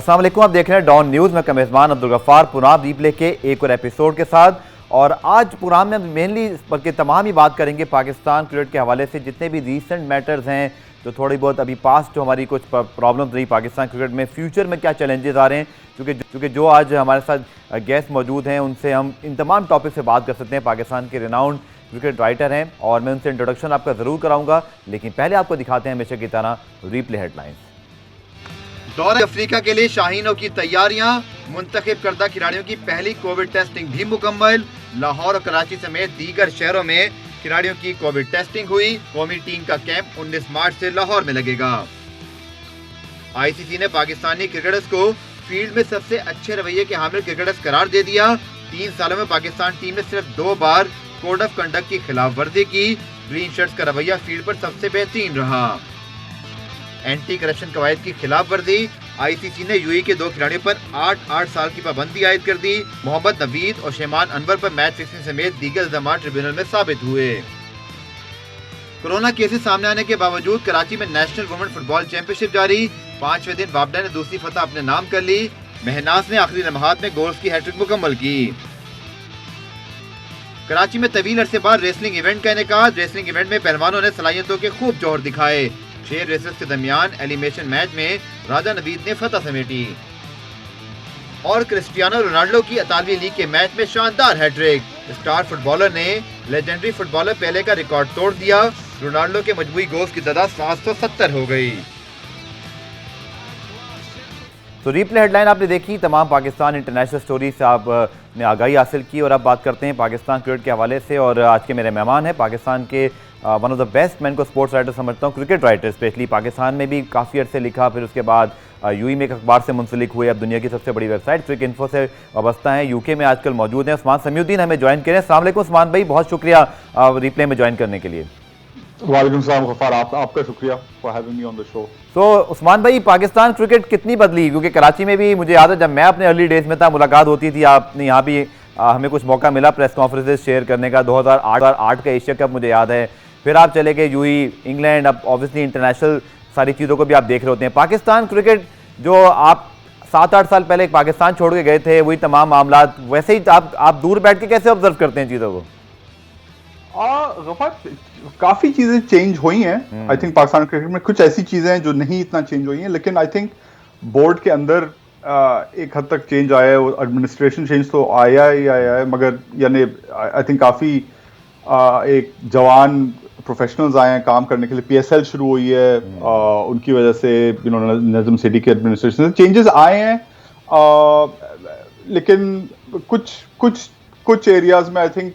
अस्सलाम वालेकुम, आप देख रहे हैं डॉन न्यूज़ में मेज़बान अब्दुल गफ्फार पुराब रीप्ले के एक और एपिसोड के साथ। और आज पुराब में मेनली बल्कि तमाम ही बात करेंगे पाकिस्तान क्रिकेट के हवाले से जितने भी रीसेंट मैटर्स हैं, जो थोड़ी बहुत अभी पास्ट जो हमारी कुछ प्रॉब्लम्स रही पाकिस्तान क्रिकेट में, फ्यूचर में क्या चैलेंजेस आ रहे हैं, क्योंकि जो आज हमारे साथ गेस्ट मौजूद हैं उनसे हम इन तमाम टॉपिक से बात कर सकते हैं। पाकिस्तान के रिनाउंड क्रिकेट राइटर हैं और मैं उनसे इंट्रोडक्शन आपका ज़रूर कराऊंगा, लेकिन पहले आपको दिखाते हैं हमेशा की तरह रीप्ले हेडलाइंस। दौरे अफ्रीका के लिए शाहीनों की तैयारियां, मुंतखब करदा खिलाड़ियों की पहली कोविड टेस्टिंग भी मुकम्मल। लाहौर और कराची समेत दीगर शहरों में खिलाड़ियों की कोविड टेस्टिंग हुई। कौमी टीम का कैंप 19 मार्च से लाहौर में लगेगा। आईसीसी ने पाकिस्तानी क्रिकेटर्स को फील्ड में सबसे अच्छे रवैये के हामिल क्रिकेटर्स करार दे दिया। 3 सालों में पाकिस्तान टीम ने सिर्फ 2 बार कोड ऑफ कंडक्ट की खिलाफ वर्जी की। ग्रीन शर्ट्स का रवैया फील्ड पर सबसे बेहतरीन रहा। एंटी करप्शन कवायद की खिलाफ वर्जी, आईसीसी ने यूएई के 2 खिलाड़ियों पर 8 साल की पाबंदी आयद कर दी। मोहम्मद नवीद और शेमान अनवर पर मैच फिक्सिंग समेत दीगर इल्जाम ट्रिब्यूनल में साबित हुए। कोरोना केसेस सामने आने के बावजूद कराची में नेशनल वुमेन फुटबॉल चैंपियनशिप जारी। 5वें दिन वापडा ने दूसरी फतह अपने नाम कर ली। महनाज ने आखिरी लम्हात में गोल्स की हैट्रिक मुकम्मल की। कराची में तवील अरसे बाद रेसलिंग इवेंट का इनेकाद। रेसलिंग इवेंट में पहलवानों ने सलाहियतों के खूब जौहर दिखाए। 6 रेसेस के दरमियान एलिमिनेशन मैच में राजा नवीद ने फतह समेटी। और क्रिस्टियानो रोनाल्डो की इतालवी लीग के मैच में शानदार हैट्रिक। स्टार फुटबॉलर ने लेजेंडरी फुटबॉलर पेले का रिकॉर्ड तोड़ दिया। रोनाल्डो के मजमूई गोल्स की तादाद 770 हो गई। तो रीप्ले हेडलाइन आपने देखी, तमाम पाकिस्तान इंटरनेशनल स्टोरी से आपने आगाही हासिल की। और अब बात करते हैं पाकिस्तान क्रिकेट के हवाले से। और आज के मेरे मेहमान हैं पाकिस्तान के वन ऑफ द बेस्ट, मैं इनको स्पोर्ट्स राइटर समझता हूँ, क्रिकेट राइटर स्पेशली। पाकिस्तान में भी काफ़ी अर्से लिखा, फिर उसके बाद यूएई में एक अखबार से मुंसलिक हुए। अब दुनिया की सबसे बड़ी वेबसाइट क्रिक इन्फो से वाबस्ता हैं, यूके में आजकल मौजूद हैं। उस्मान समीउद्दीन हमें ज्वाइन करें। अस्सलाम वालेकुम उस्मान भाई, बहुत शुक्रिया रीप्ले में ज्वाइन करने के लिए। वालेकुम सलाम गफ्फार, आपका शुक्रिया for having me on the show. तो उस्मान भाई, पाकिस्तान क्रिकेट कितनी बदली, क्योंकि कराची में भी मुझे याद है जब मैं अपने अर्ली डेज में था मुलाकात होती थी, आपने यहाँ भी हमें कुछ मौका मिला प्रेस कॉन्फ्रेंसेस शेयर करने का। 2008 का एशिया कप मुझे याद है, फिर आप चले गए यूएई, इंग्लैंड, अब ऑब्वियसली इंटरनेशनल सारी चीज़ों को भी आप देख रहे होते हैं। पाकिस्तान क्रिकेट जो आप 7-8 साल पहले पाकिस्तान छोड़ के गए थे, वही तमाम मामला, वैसे ही आप दूर बैठ के कैसे ऑब्जर्व करते हैं चीज़ों को? काफी चीजें चेंज हुई हैं। आई थिंक पाकिस्तान क्रिकेट में कुछ ऐसी चीजें हैं जो नहीं इतना चेंज हुई हैं, लेकिन आई थिंक बोर्ड के अंदर एक हद तक चेंज आया है। एडमिनिस्ट्रेशन चेंज तो आया ही आया है, मगर यानी आई थिंक काफी एक जवान प्रोफेशनल्स आए हैं काम करने के लिए। पीएसएल शुरू हुई है, उनकी वजह से नजम सिटी के एडमिनिस्ट्रेशन से चेंजेस आए हैं। लेकिन कुछ एरियाज में आई थिंक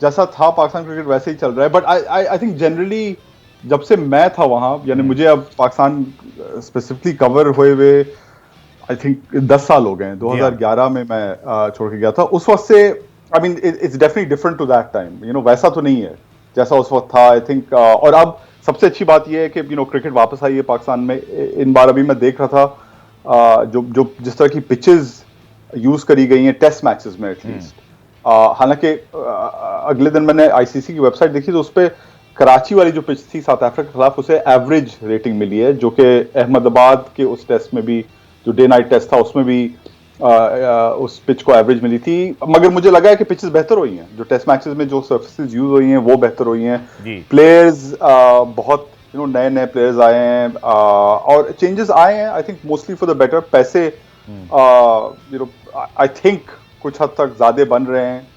जैसा था पाकिस्तान क्रिकेट वैसे ही चल रहा है। बट आई थिंक जनरली जब से मैं था वहाँ, यानी मुझे अब पाकिस्तान स्पेसिफिकली कवर हुए आई थिंक 10 साल हो गए हैं। 2011 में मैं छोड़ के गया था। उस वक्त से I mean it's definitely different to that time, वैसा तो नहीं है जैसा उस वक्त था आई थिंक। और अब सबसे अच्छी बात यह है कि क्रिकेट वापस आई है पाकिस्तान में। इन बार अभी मैं देख रहा था जो जिस तरह की पिचेस यूज करी गई हैं टेस्ट मैचेस में एटलीस्ट। हालांकि अगले दिन मैंने आईसीसी की वेबसाइट देखी तो उस पर कराची वाली जो पिच थी साउथ अफ्रीका के खिलाफ, उसे एवरेज रेटिंग मिली है, जो कि अहमदाबाद के उस टेस्ट में भी, जो डे नाइट टेस्ट था, उसमें भी उस पिच को एवरेज मिली थी। मगर मुझे लगा है कि पिचेस बेहतर हुई हैं, जो टेस्ट मैचेस में जो सर्फेसेस यूज हुई हैं वो बेहतर हुई हैं। प्लेयर्स बहुत नए प्लेयर्स आए हैं और चेंजेस आए हैं I think mostly for the better. पैसे आई थिंक कुछ हद तक ज्यादा बन रहे हैं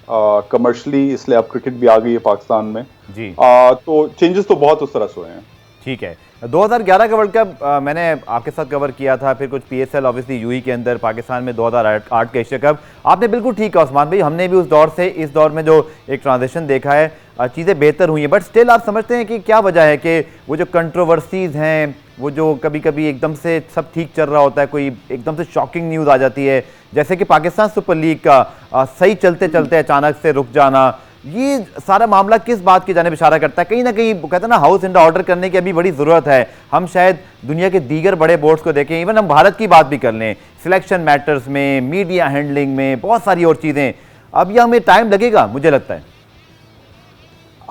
कमर्शियली, इसलिए अब क्रिकेट भी आ गई है पाकिस्तान में जी। तो चेंजेस तो बहुत उस तरह से हुए हैं। ठीक है, 2011 का वर्ल्ड कप मैंने आपके साथ कवर किया था, फिर कुछ पीएसएल ऑब्वियसली यूएई के अंदर, पाकिस्तान में 2008 का एशिया कप। आपने बिल्कुल ठीक कहा उस्मान भाई, हमने भी उस दौर से इस दौर में जो एक ट्रांजिशन देखा है, चीज़ें बेहतर हुई हैं। बट स्टिल आप समझते हैं कि क्या वजह है कि वो जो कंट्रोवर्सीज हैं, वो जो कभी कभी एकदम से सब ठीक चल रहा होता है, कोई एकदम से शॉकिंग न्यूज़ आ जाती है, जैसे कि पाकिस्तान सुपर लीग का सही चलते चलते अचानक से रुक जाना, ये सारा मामला किस बात की जानिब इशारा करता है? कहीं ना कहीं कहते हैं ना, हाउस इन ऑर्डर करने की अभी बड़ी ज़रूरत है। हम शायद दुनिया के दीगर बड़े बोर्ड्स को देखें, इवन हम भारत की बात भी कर लें, सिलेक्शन मैटर्स में, मीडिया हैंडलिंग में, बहुत सारी और चीज़ें, अब यह हमें टाइम लगेगा मुझे लगता है।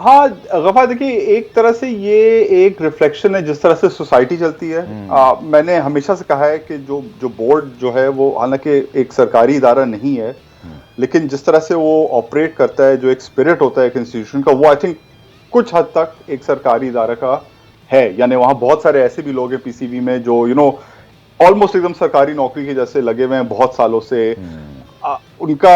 हाँ गफार, देखिए एक तरह से ये एक रिफ्लेक्शन है जिस तरह से सोसाइटी चलती है। मैंने हमेशा से कहा है कि जो जो बोर्ड जो है वो हालांकि एक सरकारी इदारा नहीं है, लेकिन जिस तरह से वो ऑपरेट करता है, जो एक स्पिरिट होता है एक इंस्टीट्यूशन का, वो आई थिंक कुछ हद तक एक सरकारी इदारा का है। यानी वहाँ बहुत सारे ऐसे भी लोग हैं पीसीबी में जो ऑलमोस्ट एकदम सरकारी नौकरी के जैसे लगे हुए हैं बहुत सालों से। उनकी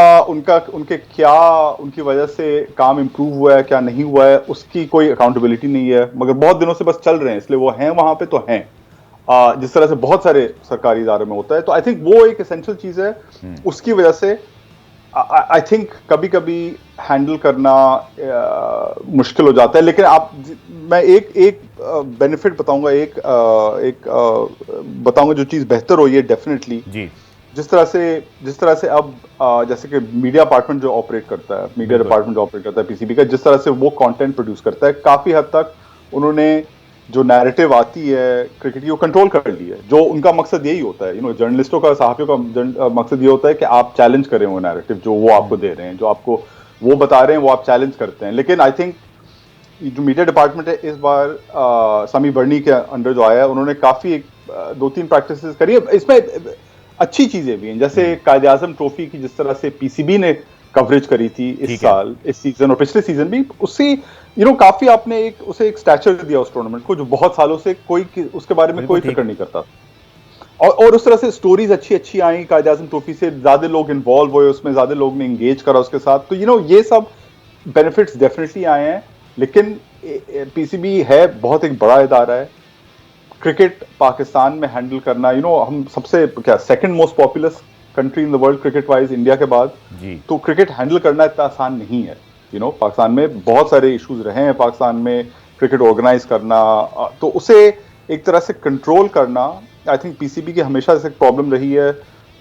वजह से काम इंप्रूव हुआ है क्या नहीं हुआ है उसकी कोई अकाउंटेबिलिटी नहीं है, मगर बहुत दिनों से बस चल रहे हैं इसलिए वो हैं वहां पे तो हैं। जिस तरह से बहुत सारे सरकारी इदारे में होता है, तो आई थिंक वो एक एसेंशियल चीज है। उसकी वजह से आई थिंक कभी कभी हैंडल करना मुश्किल हो जाता है। लेकिन मैं एक बेनिफिट बताऊंगा, बताऊंगा जो चीज बेहतर हुई है डेफिनेटली जी। जिस तरह से अब जैसे कि मीडिया डिपार्टमेंट जो ऑपरेट करता है, मीडिया डिपार्टमेंट जो ऑपरेट करता है पीसीबी का, जिस तरह से वो कंटेंट प्रोड्यूस करता है, काफी हद तक उन्होंने जो नैरेटिव आती है क्रिकेट की वो कंट्रोल कर ली है। जो उनका मकसद यही होता है, जर्नलिस्टों का, सहाफियों का मकसद ये होता है कि आप चैलेंज करें वो नैरेटिव जो वो आपको दे रहे हैं, जो आपको वो बता रहे हैं वो आप चैलेंज करते हैं। लेकिन आई थिंक जो मीडिया डिपार्टमेंट है इस बार समी बर्नी के अंडर जो आया है, उन्होंने काफी 2-3 प्रैक्टिसेस करी है। इसमें अच्छी चीजें भी हैं, जैसे कायदे आजम ट्रॉफी की जिस तरह से पीसीबी ने कवरेज करी थी इस साल, इस सीजन और पिछले सीजन भी, उससे काफी आपने उसे एक स्टैचर दिया उस टूर्नामेंट को, जो बहुत सालों से कोई उसके बारे में कोई फिक्र नहीं करता। और उस तरह से स्टोरीज अच्छी आई कायदे आजम ट्रॉफी से, ज्यादा लोग इन्वॉल्व हुए उसमें, ज्यादा लोग ने एंगेज करा उसके साथ, तो ये सब बेनिफिट्स डेफिनेटली आए हैं। लेकिन पीसीबी है बहुत एक बड़ा इदारा है। क्रिकेट पाकिस्तान में हैंडल करना, हम सबसे second most populous country in the world cricket wise India के बाद जी। तो क्रिकेट हैंडल करना इतना आसान नहीं है। पाकिस्तान में बहुत सारे इश्यूज रहे हैं, पाकिस्तान में क्रिकेट ऑर्गेनाइज करना, तो उसे एक तरह से कंट्रोल करना, आई थिंक पीसीबी की हमेशा से एक प्रॉब्लम रही है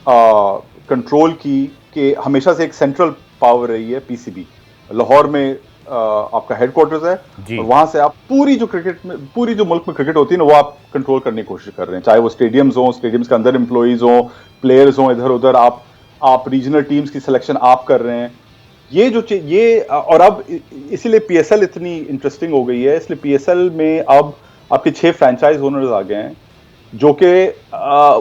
कंट्रोल की, कि हमेशा से एक सेंट्रल पावर रही है पीसीबी। लाहौर में आपका हेडक्वार्टर्स है और वहां से आप पूरी जो मुल्क में क्रिकेट होती है ना, वो आप कंट्रोल करने की कोशिश कर रहे हैं, चाहे वो स्टेडियम्स हो, स्टेडियम्स के अंदर एम्प्लॉइज हो, प्लेयर्स हो, इधर उधर आप रीजनल टीम्स की सिलेक्शन आप कर रहे हैं। और अब इसीलिए पीएसएल इतनी इंटरेस्टिंग हो गई है, इसलिए पीएसएल में अब आपके 6 फ्रेंचाइज ओनर्स आ गए हैं, जो कि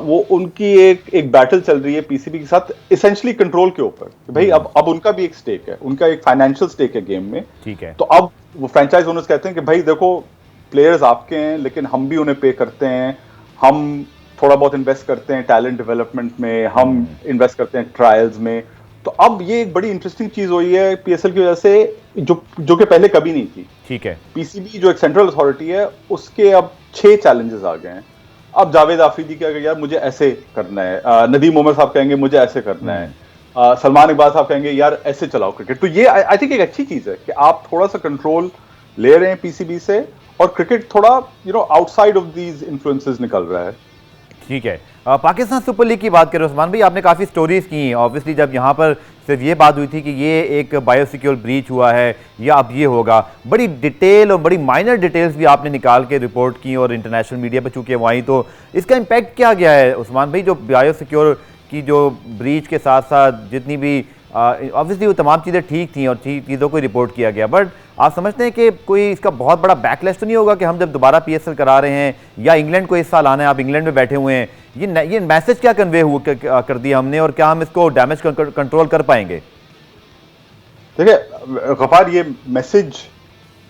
वो उनकी एक बैटल चल रही है पीसीबी के साथ इसेंशियली कंट्रोल के ऊपर। भाई अब उनका भी एक स्टेक है, उनका एक फाइनेंशियल स्टेक है गेम में, ठीक है। तो अब वो फ्रेंचाइज ओनर्स कहते हैं कि भाई देखो, प्लेयर्स आपके हैं लेकिन हम भी उन्हें पे करते हैं, हम थोड़ा बहुत इन्वेस्ट करते हैं टैलेंट डेवलपमेंट में, हम इन्वेस्ट करते हैं ट्रायल्स में। तो अब ये एक बड़ी इंटरेस्टिंग चीज हुई है पीएसएल की वजह से, जो कि पहले कभी नहीं थी, ठीक है। पीसीबी जो एक सेंट्रल अथॉरिटी है, उसके अब 6 चैलेंजेस आ गए हैं। अब जावेद आफरीदी कहेगा यार मुझे ऐसे करना है, नदीम उमर साहब कहेंगे मुझे ऐसे करना है, सलमान इकबाल साहब कहेंगे यार ऐसे चलाओ क्रिकेट। तो ये आई थिंक एक अच्छी चीज है कि आप थोड़ा सा कंट्रोल ले रहे हैं पीसीबी से, और क्रिकेट थोड़ा आउटसाइड ऑफ दीज इन्फ्लुएंसेस निकल रहा है। ठीक है। पाकिस्तान सुपर लीग की बात करें उस्मान भाई, आपने काफ़ी स्टोरीज की। ऑब्वियसली जब यहाँ पर सिर्फ ये बात हुई थी कि ये एक बायोसिक्योर ब्रीच हुआ है या अब ये होगा, बड़ी डिटेल और बड़ी माइनर डिटेल्स भी आपने निकाल के रिपोर्ट की और इंटरनेशनल मीडिया पर चूँकि वो आई, तो इसका इम्पैक्ट क्या गया है उस्मान भाई? जो बायोसिक्योर की जो ब्रीच के साथ साथ जितनी भी ऑब्वियसली वो तमाम चीज़ें ठीक थी और ठीक चीज़ों को रिपोर्ट किया गया, बट आप समझते हैं कि कोई इसका बहुत बड़ा बैकलैश तो नहीं होगा कि हम जब दोबारा पीएसएल करा रहे हैं या इंग्लैंड को इस साल आना है, आप इंग्लैंड में बैठे हुए हैं, ये मैसेज क्या कन्वे कर दिया हमने और क्या हम इसको डैमेज कंट्रोल कर पाएंगे? देखिए गफार, ये मैसेज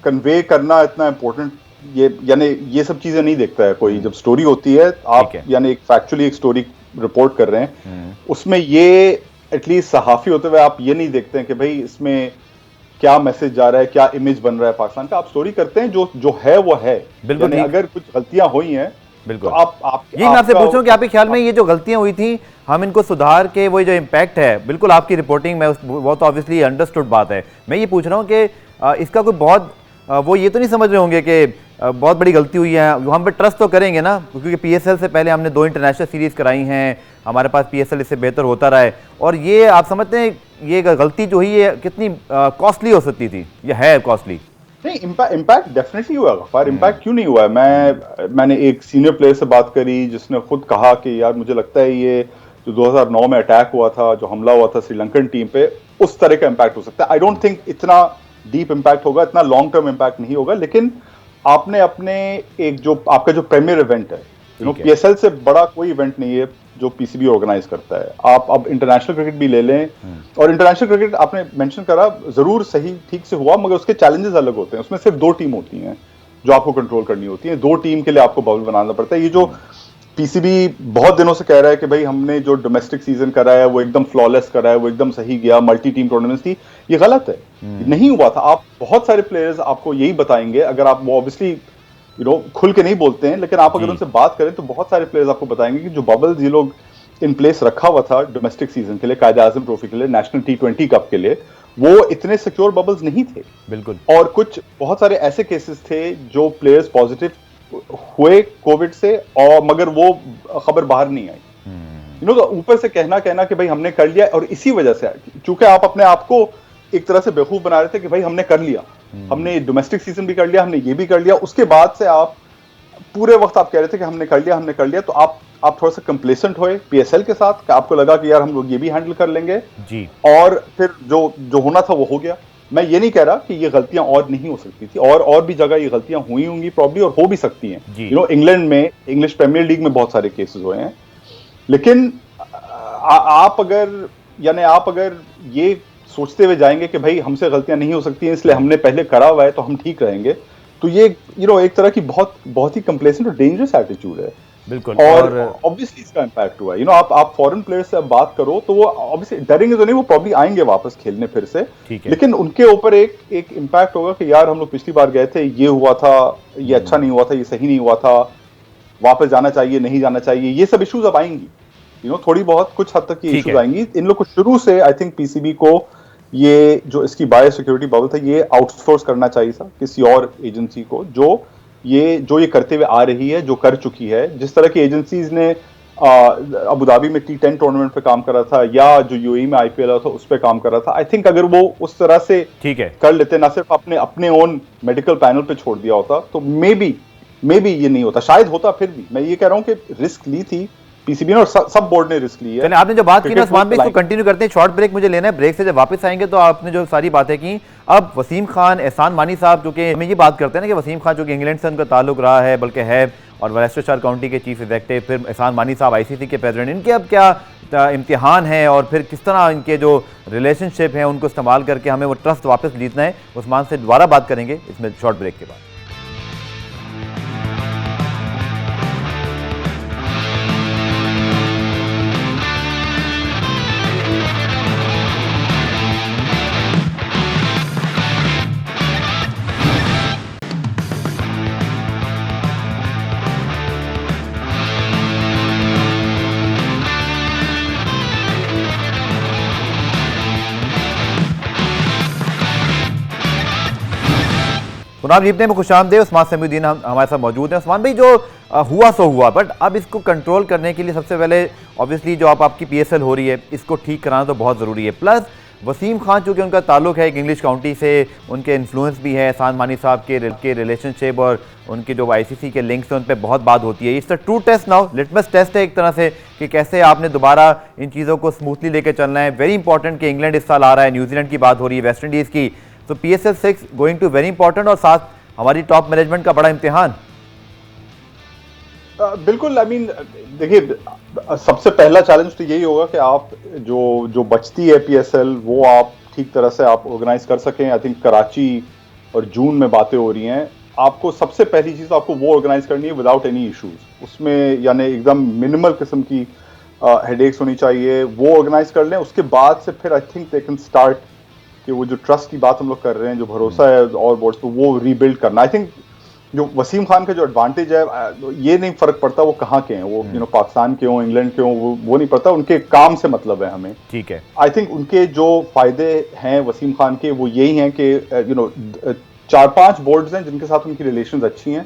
कन्वे करना इतना इम्पोर्टेंट, यानी ये सब चीजें नहीं देखता है कोई। जब स्टोरी होती है, आप यानी एक फैक्चुअली एक स्टोरी रिपोर्ट कर रहे हैं, उसमें ये एटलीस्ट सहाफी होते हुए आप ये नहीं देखते हैं कि भाई इसमें क्या मैसेज जा रहा है, क्या इमेज बन रहा है पाकिस्तान का। आप स्टोरी करते हैं जो है वो है। बिल्कुल, अगर कुछ गलतियां हुई हैं बिल्कुल तो आप ये मैं आपसे पूछ रहा हूं कि आपके ख्याल में ये जो गलतियां हुई थी हम इनको सुधार के वो जो इम्पैक्ट है, बिल्कुल आपकी रिपोर्टिंग में वो तो ऑब्वियसली अंडरस्टूड बात है। मैं ये पूछ रहा हूँ कि इसका कोई बहुत वो ये तो नहीं समझ रहे होंगे कि बहुत बड़ी गलती हुई है, हम पे ट्रस्ट तो करेंगे ना, क्योंकि पीएसएल से पहले हमने 2 इंटरनेशनल सीरीज कराई हैं, हमारे पास पीएसएल इससे बेहतर होता रहा है, और ये आप समझते हैं ये गलती जो हुई है कितनी कॉस्टली हो सकती थी या है कॉस्टली? नहीं, इम्पैक्ट डेफिनेटली हुआ गफार। इम्पैक्ट क्यों नहीं हुआ है? मैंने एक सीनियर प्लेयर से बात करी जिसने खुद कहा कि यार मुझे लगता है ये जो 2009 में अटैक हुआ था, जो हमला हुआ था श्रीलंकन टीम पे, उस तरह का इम्पैक्ट हो सकता है। आई डोंट थिंक इतना डीप इम्पैक्ट होगा, इतना लॉन्ग टर्म इम्पैक्ट नहीं होगा, लेकिन आपने अपने एक जो आपका जो प्रीमियर इवेंट है, पीएसएल से बड़ा कोई इवेंट नहीं है जो पीसीबी ऑर्गेनाइज करता है। आप अब इंटरनेशनल क्रिकेट भी ले लें, और इंटरनेशनल क्रिकेट आपने मेंशन करा, जरूर सही ठीक से हुआ, मगर उसके चैलेंजेस अलग होते हैं। उसमें सिर्फ 2 टीम होती हैं जो आपको कंट्रोल करनी होती है, 2 टीम के लिए आपको बबल बनाना पड़ता है। ये जो पीसीबी बहुत दिनों से कह रहा है कि भाई हमने जो डोमेस्टिक सीजन करा है वो एकदम फ्लॉलेस करा है, वो एकदम सही गया, मल्टी टीम टूर्नामेंट्स थी, ये गलत है, नहीं हुआ था। आप बहुत सारे प्लेयर्स आपको यही बताएंगे, अगर आप वो ऑब्वियसली खुल के नहीं बोलते हैं, लेकिन आप अगर उनसे बात करें तो बहुत सारे प्लेयर्स आपको बताएंगे कि जो बबल्स ये लोग इन प्लेस रखा हुआ था डोमेस्टिक सीजन के लिए, कायदे आजम ट्रॉफी के लिए, नेशनल T20 कप के लिए, वो इतने सिक्योर बबल्स नहीं थे। बिल्कुल। और कुछ बहुत सारे ऐसे केसेस थे जो प्लेयर्स पॉजिटिव हुए कोविड से, और मगर वो खबर बाहर नहीं आई। तो ऊपर से कहना कि भाई हमने कर लिया, और इसी वजह से चूंकि आप अपने आप को एक तरह से बेवकूफ बना रहे थे कि भाई हमने कर लिया, हमने डोमेस्टिक सीजन भी कर लिया, हमने ये भी कर लिया, उसके बाद से आप पूरे वक्त आप कह रहे थे कि हमने कर लिया, तो आप थोड़ा सा कंप्लेसेंट हुए पीएसएल के साथ, कि आपको लगा कि यार हम लोग ये भी हैंडल कर लेंगे जी, और फिर जो होना था वो हो गया। मैं ये नहीं कह रहा कि ये गलतियां और नहीं हो सकती थी, और भी जगह ये गलतियां हुई होंगी प्रॉब्ली, और हो भी सकती हैं। इंग्लैंड में, इंग्लिश प्रीमियर लीग में बहुत सारे केसेस हुए हैं, लेकिन आप अगर ये सोचते हुए जाएंगे कि भाई हमसे गलतियां नहीं हो सकती हैं इसलिए हमने पहले करा हुआ है तो हम ठीक रहेंगे, तो ये एक तरह की बहुत ही कंप्लेसेंट और डेंजरस एटीट्यूड है। बिल्कुल। और ऑब्वियसली इसका इम्पैक्ट हुआ है। आप फॉरेन प्लेयर्स से बात करो तो वो ऑब्वियसली डरेंगे तो नहीं, वो प्रॉब्ली आएंगे वापस खेलने फिर से, लेकिन उनके ऊपर एक इम्पैक्ट होगा कि यार हम लोग पिछली बार गए थे, ये हुआ था, ये अच्छा नहीं हुआ था, ये सही नहीं हुआ था, वापस जाना चाहिए, नहीं जाना चाहिए, ये सब इश्यूज अब आएंगी। थोड़ी बहुत कुछ हद तक ये इश्यूज आएंगी। इन लोग को शुरू से आई थिंक पीसीबी को ये जो इसकी बायो सिक्योरिटी बबल था ये आउटसोर्स करना चाहिए था किसी और एजेंसी को, जो ये करते हुए आ रही है, जो कर चुकी है। जिस तरह की एजेंसीज ने अबू धाबी में T10 टूर्नामेंट पे काम करा था, या जो यूएई में आईपीएल था उस पे काम करा था, आई थिंक अगर वो उस तरह से कर लेते, ना सिर्फ अपने ओन मेडिकल पैनल पे छोड़ दिया होता, तो मे बी ये नहीं होता, शायद होता फिर भी। मैं ये कह रहा हूं कि रिस्क ली थी पीसीबी ने, और सब बोर्ड ने रिस्क ली है। चलिए, आपने जो बात की ना उस्मान भाई, इसको कंटिन्यू करते हैं। शॉर्ट ब्रेक मुझे लेना है, ब्रेक से जब वापस आएंगे तो आपने जो सारी बातें की, अब वसीम खान, एहसान मानी साहब, जो कि हमें ये बात करते हैं ना कि वसीम खान जो कि इंग्लैंड से उनका ताल्लुक रहा है, बल्कि है, और वेस्टरशायर काउंटी के चीफ एग्जीक्यूटिव, फिर एहसान मानी साहब आईसीसी के प्रेसिडेंट, इनके अब क्या इम्तिहान है, और फिर किस तरह इनके जो रिलेशनशिप हैं उनको इस्तेमाल करके हमें वो ट्रस्ट वापस जीतना है, उस्मान से दोबारा बात करेंगे इसमें शॉर्ट ब्रेक के बाद। चुनाव जीतने में खुशामदीद, उस्मान समीउद्दीन हमारे साथ मौजूद हैं। उस्मान भाई, जो हुआ सो हुआ, बट अब इसको कंट्रोल करने के लिए सबसे पहले ऑब्वियसली जो आपकी पीएसएल हो रही है इसको ठीक कराना तो बहुत ज़रूरी है। प्लस वसीम खान चूँकि उनका ताल्लुक है एक इंग्लिश काउंटी से, उनके इन्फ्लुएंस भी है, एहसान मानी साहब के रिलेशनशिप और उनके जो आईसीसी के लिंक्स हैं उन पर बहुत बात होती है। It's a true test now, litmus test है एक तरह से कि कैसे आपने दोबारा इन चीज़ों को स्मूथली लेकर चलना है। वेरी इंपॉर्टेंट कि इंग्लैंड इस साल आ रहा है, न्यूजीलैंड की बात हो रही है, वेस्ट इंडीज़ की, तो PSL 6 going to very important, और साथ हमारी टॉप मैनेजमेंट का बड़ा इम्तिहान। बिल्कुल। आई मीन देखिए, सबसे पहला चैलेंज तो यही होगा कि आप जो बचती है पीएसएल वो आप ठीक तरह से आप ऑर्गेनाइज कर सकें। आई थिंक कराची और जून में बातें हो रही हैं, आपको सबसे पहली चीज आपको वो ऑर्गेनाइज करनी है विदाउट एनी इश्यूज। उसमें यानी एकदम मिनिमल किस्म की हेडेक्स होनी चाहिए, वो ऑर्गेनाइज कर लें। उसके बाद से फिर I think they can start कि वो जो ट्रस्ट की बात हम लोग कर रहे हैं, जो भरोसा है और बोर्ड्स पे, वो रीबिल्ड करना। आई थिंक जो वसीम खान का जो एडवांटेज है, ये नहीं फर्क पड़ता वो कहाँ के हैं, वो पाकिस्तान के हों, इंग्लैंड के हों, वो नहीं पड़ता, उनके काम से मतलब है हमें। ठीक है। आई थिंक उनके जो फायदे हैं वसीम खान के, वो यही हैं कि 4-5 बोर्ड्स हैं जिनके साथ उनकी रिलेशंस अच्छी हैं,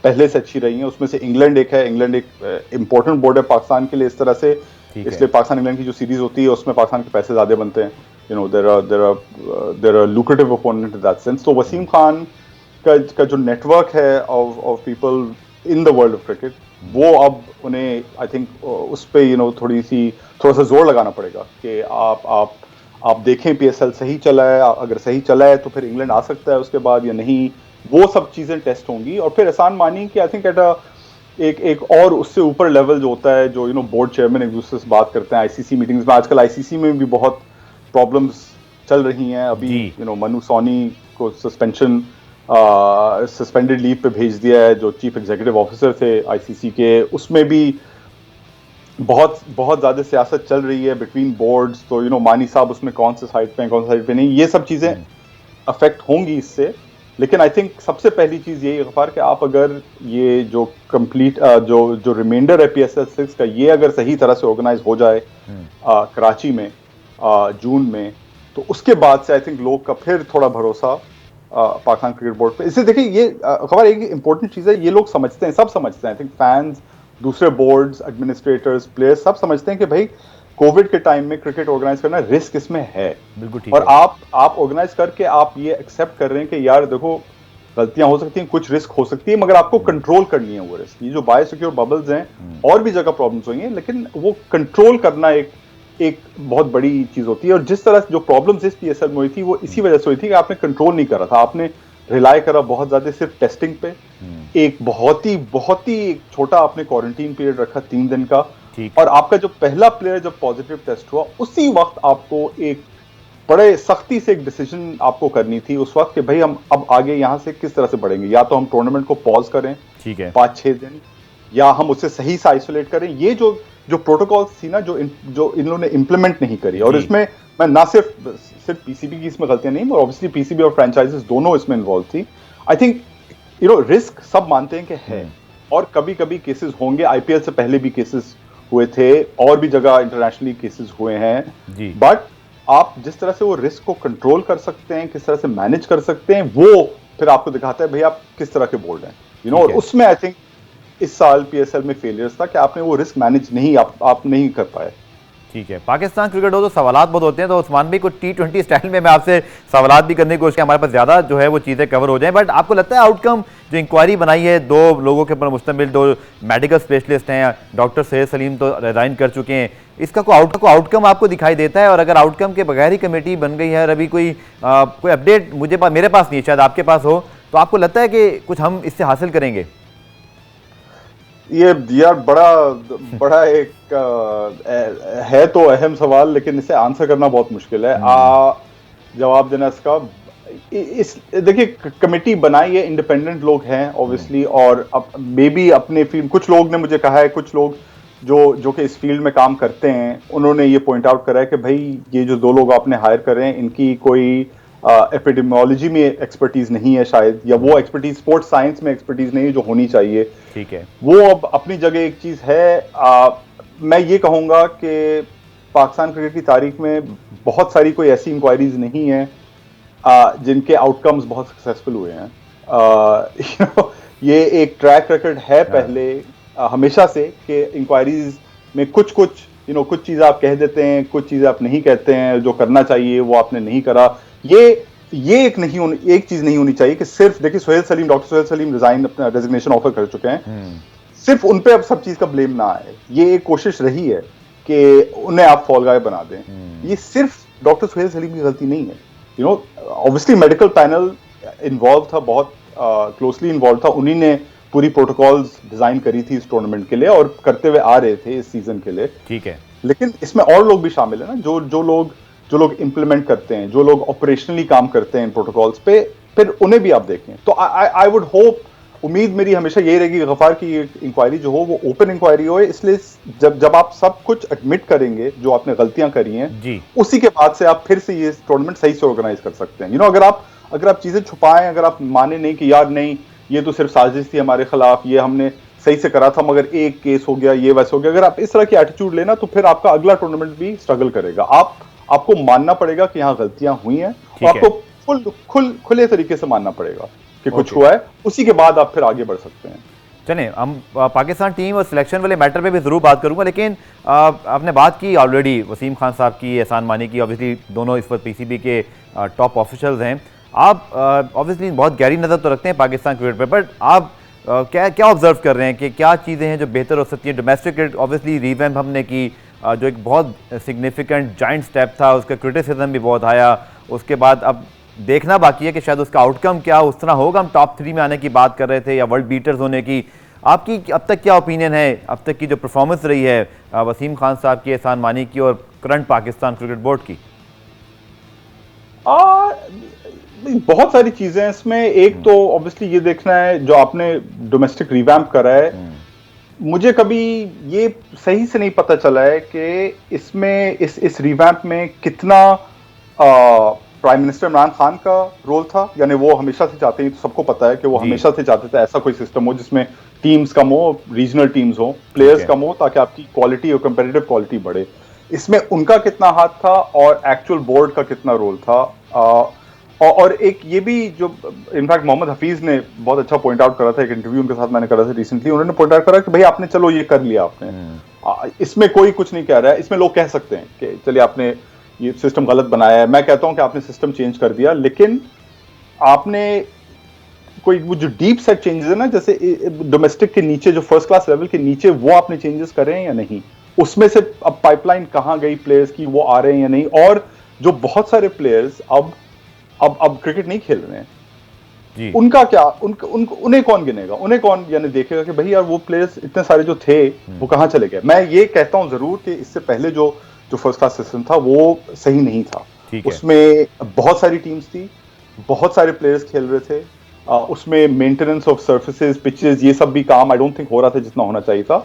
पहले से अच्छी रही हैं। उसमें से इंग्लैंड एक है, इंग्लैंड एक इंपॉर्टेंट बोर्ड है पाकिस्तान के लिए इस तरह से, इसलिए पाकिस्तान इंग्लैंड की जो सीरीज होती है उसमें पाकिस्तान के पैसे ज्यादा बनते हैं। there are lucrative opponent in that sense. तो वसीम खान का जो नेटवर्क है of people in the world of cricket, वो अब उन्हें आई थिंक उस पे थोड़ा सा जोर लगाना पड़ेगा कि आप देखें पीएसएल सही चला है, अगर सही चला है तो फिर इंग्लैंड आ सकता है उसके बाद या नहीं, वो सब चीज़ें टेस्ट होंगी। और फिर एहसान मानी कि आई थिंक एक और उससे ऊपर लेवल जो होता है, जो बोर्ड चेयरमैन एक दूसरे से बात करते हैं आईसीसी मीटिंग्स में। आजकल आईसीसी में भी बहुत प्रॉब्लम्स चल रही हैं। अभी मनु सोनी को सस्पेंडेड लीव पे भेज दिया है, जो चीफ एग्जीक्यूटिव ऑफिसर थे आईसीसी के। उसमें भी बहुत बहुत ज्यादा सियासत चल रही है बिटवीन बोर्ड्स। तो मानी साहब उसमें कौन से साइड पे हैं, कौन से साइड पे नहीं, ये सब चीजें अफेक्ट होंगी इससे। लेकिन आई थिंक सबसे पहली चीज यही गफार कि आप अगर ये जो कंप्लीट जो रिमाइंडर है PSL 6 का, ये अगर सही तरह से ऑर्गेनाइज हो जाए कराची में जून में, तो उसके बाद से आई थिंक लोग का फिर थोड़ा भरोसा पाकिस्तान क्रिकेट बोर्ड पे। इससे देखिए ये खबर एक इंपॉर्टेंट चीज है, ये लोग समझते हैं, सब समझते हैं, आई थिंक फैंस, दूसरे बोर्ड्स, एडमिनिस्ट्रेटर्स, प्लेयर्स सब समझते हैं कि भाई कोविड के टाइम में क्रिकेट ऑर्गेनाइज करना रिस्क इसमें है। बिल्कुल ठीक और है। आप ऑर्गेनाइज करके आप ये एक्सेप्ट कर रहे हैं कि यार देखो गलतियां हो सकती हैं, कुछ रिस्क हो सकती है, मगर आपको कंट्रोल करनी है वो रिस्क। ये जो बायोसिक्योर बबल्स हैं और भी जगह प्रॉब्लम्स हुई हैं, लेकिन वो कंट्रोल करना एक बहुत बड़ी चीज होती है। और जिस तरह जो प्रॉब्लम्स इस PSL में हुई थी वो इसी वजह से हुई थी कि आपने कंट्रोल नहीं करा था, आपने रिलाई करा बहुत ज्यादा सिर्फ टेस्टिंग पे। एक बहुत ही छोटा आपने क्वारंटीन पीरियड रखा 3 दिन का, और आपका जो पहला प्लेयर जब पॉजिटिव टेस्ट हुआ उसी वक्त आपको एक बड़े सख्ती से एक डिसीजन आपको करनी थी उस वक्त कि भाई हम अब आगे यहां से किस तरह से बढ़ेंगे। या तो हम टूर्नामेंट को पॉज करें 5-6 दिन, या हम उसे सही से आइसोलेट करें। ये जो प्रोटोकॉल्स थी ना, जो इन लोगों ने इंप्लीमेंट नहीं करी। और इसमें मैं ना सिर्फ पीसीबी की इसमें गलतियां नहीं, ऑब्वियसली पीसीबी और फ्रेंचाइजेस दोनों इसमें इन्वॉल्व थी। आई थिंक रिस्क सब मानते हैं कि है, और कभी कभी केसेस होंगे, आईपीएल से पहले भी केसेस हुए थे और भी जगह इंटरनेशनली केसेस हुए हैं। बट आप जिस तरह से वो रिस्क को कंट्रोल कर सकते हैं, किस तरह से मैनेज कर सकते हैं, वो फिर आपको दिखाता है भाई आप किस तरह के बोर्ड हैं। और उसमें आई थिंक इस साल PSL में फेलियर्स था कि आपने वो रिस्क मैनेज नहीं आप नहीं कर पाए। ठीक है। पाकिस्तान क्रिकेट हो तो सवालात बहुत होते हैं, तो उस्मान भाई को T20 स्टाइल में मैं आपसे सवालात भी करने की कोशिश की, हमारे पास ज़्यादा जो है वो चीज़ें कवर हो जाएं। बट आपको लगता है आउटकम जो इंक्वायरी बनाई है 2 लोगों के ऊपर मुश्तमिल, 2 मेडिकल स्पेशलिस्ट हैं, डॉक्टर सैयद सलीम तो रिजाइन कर चुके हैं, इसका कोई आउटकम आपको दिखाई देता है? और अगर आउटकम के बगैर ही कमेटी बन गई है और अभी कोई अपडेट मेरे पास नहीं है, शायद आपके पास हो, तो आपको लगता है कि कुछ हम इससे हासिल करेंगे? ये यार बड़ा एक है तो अहम सवाल, लेकिन इसे आंसर करना बहुत मुश्किल है। जवाब देना इसका, देखिए कमेटी बनाई है, इंडिपेंडेंट लोग हैं ऑब्वियसली, और अब मे बी अपने फील्ड, कुछ लोग ने मुझे कहा है, कुछ लोग जो कि इस फील्ड में काम करते हैं, उन्होंने ये पॉइंट आउट करा है कि भाई ये जो 2 लोग आपने हायर कर रहे हैं, इनकी कोई एपिडेमियोलॉजी में एक्सपर्टीज नहीं है शायद, या वो एक्सपर्टीज स्पोर्ट्स साइंस में एक्सपर्टीज नहीं है जो होनी चाहिए। ठीक है, वो अब अपनी जगह एक चीज है। मैं ये कहूंगा कि पाकिस्तान क्रिकेट की तारीख में बहुत सारी कोई ऐसी इंक्वायरीज नहीं है जिनके आउटकम्स बहुत सक्सेसफुल हुए हैं। ये एक ट्रैक रिकॉर्ड है पहले हमेशा से कि इंक्वायरीज में कुछ चीजें आप कह देते हैं, कुछ चीजें आप नहीं कहते हैं, जो करना चाहिए वो आपने नहीं करा। ये एक चीज नहीं होनी चाहिए कि सिर्फ, देखिए डॉक्टर सोहेल सलीम रिजाइन, अपना रेजिग्नेशन ऑफर कर चुके हैं, सिर्फ उन पे अब सब चीज का ब्लेम ना आए। ये एक कोशिश रही है कि उन्हें आप फॉल गाय बना दें। ये सिर्फ डॉक्टर सोहेल सलीम की गलती नहीं है। ऑब्वियसली मेडिकल पैनल इन्वॉल्व था, बहुत क्लोजली इन्वॉल्व था, उन्हीं ने पूरी प्रोटोकॉल्स डिजाइन करी थी इस टूर्नामेंट के लिए और करते हुए आ रहे थे इस सीजन के लिए। ठीक है, लेकिन इसमें और लोग भी शामिल है ना, जो लोग इंप्लीमेंट करते हैं, जो लोग ऑपरेशनली काम करते हैं इन प्रोटोकॉल्स पे, फिर उन्हें भी आप देखें। तो आई वुड होप, उम्मीद मेरी हमेशा यही रहेगी गफार की इंक्वायरी जो हो वो ओपन इंक्वायरी हो। इसलिए जब आप सब कुछ एडमिट करेंगे जो आपने गलतियां करी हैं, उसी के बाद से आप फिर से ये टूर्नामेंट सही से ऑर्गेनाइज कर सकते हैं। अगर आप चीजें छुपाएं, अगर आप माने नहीं कि यार नहीं ये तो सिर्फ साजिश थी हमारे खिलाफ, ये हमने सही से करा था मगर एक केस हो गया, ये वैसे हो गया, अगर आप इस तरह की एटीट्यूड लेना तो फिर आपका अगला टूर्नामेंट भी स्ट्रगल करेगा। आपको मानना पड़ेगा कि यहाँ गलतियां हुई हैं, और आपको खुले तरीके से मानना पड़ेगा कि कुछ हुआ है, उसी के बाद आप फिर आगे बढ़ सकते हैं। चलें, हम पाकिस्तान टीम और सिलेक्शन वाले मैटर पे भी ज़रूर बात करूंगा, लेकिन आपने बात की ऑलरेडी वसीम खान साहब की, एहसान मानी की, ऑब्वियसली दोनों इस वक्त पीसीबी के टॉप ऑफिशियल्स हैं। आप ऑब्वियसली बहुत गहरी नज़र तो रखते हैं पाकिस्तान क्रिकेट पर, बट आप क्या ऑब्जर्व कर रहे हैं कि क्या चीज़ें हैं जो बेहतर हो सकती हैं? डोमेस्टिक क्रिकेट ऑब्वियसली रिवैम्प हमने की, जो एक बहुत सिग्निफिकेंट जाइंट स्टेप था, उसका क्रिटिसिज्म भी बहुत आया। उसके बाद अब देखना बाकी है कि शायद उसका आउटकम क्या उस तरह होगा। हम टॉप 3 में आने की बात कर रहे थे या वर्ल्ड बीटर्स होने की। आपकी अब तक क्या ओपिनियन है, अब तक की जो परफॉर्मेंस रही है वसीम खान साहब की, एहसान मानी की और करंट पाकिस्तान क्रिकेट बोर्ड की? बहुत सारी चीजें हैं इसमें। एक तो ऑब्वियसली ये देखना है जो आपने डोमेस्टिक रिवैम्प करा है, मुझे कभी ये सही से नहीं पता चला है कि इसमें इस रिवैम्प में कितना प्राइम मिनिस्टर इमरान खान का रोल था। यानी वो हमेशा से चाहते हैं, तो सबको पता है कि वो हमेशा से चाहते थे ऐसा कोई सिस्टम हो जिसमें टीम्स कम हो, रीजनल टीम्स हो, प्लेयर्स कम हो, ताकि आपकी क्वालिटी और कंपेटिटिव क्वालिटी बढ़े। इसमें उनका कितना हाथ था और एक्चुअल बोर्ड का कितना रोल था। और एक ये भी जो इनफैक्ट मोहम्मद हफीज ने बहुत अच्छा पॉइंट आउट करा था, एक इंटरव्यू उनके साथ मैंने करा था रिसेंटली। उन्होंने पॉइंट आउट करा कि भाई आपने चलो ये कर लिया आपने, इसमें कोई कुछ नहीं कह रहा है। इसमें लोग कह सकते हैं कि चलिए आपने ये सिस्टम गलत बनाया है, मैं कहता हूं कि आपने सिस्टम चेंज कर दिया, लेकिन आपने कोई वो जो डीप सेट चेंजेस है ना, जैसे डोमेस्टिक के नीचे जो फर्स्ट क्लास लेवल के नीचे, वो आपने चेंजेस करे हैं या नहीं, उसमें से अब पाइपलाइन कहां गई प्लेयर्स की, वो आ रहे हैं या नहीं। और जो बहुत सारे प्लेयर्स अब क्रिकेट नहीं खेल रहे हैं जी। उनका क्या, उन्हें कौन गिनेगा, उन्हें कौन यानी देखेगा कि भाई यार वो प्लेयर्स इतने सारे जो थे वो कहां चले गए। मैं ये कहता हूं जरूर कि इससे पहले जो फर्स्ट क्लास सिस्टम था वो सही नहीं था। उसमें बहुत सारी टीम्स थी, बहुत सारे प्लेयर्स खेल रहे थे, उसमें मेंटेनेंस ऑफ सर्फेसेस, पिचेस, ये सब भी काम आई डोंट थिंक हो रहा था जितना होना चाहिए था।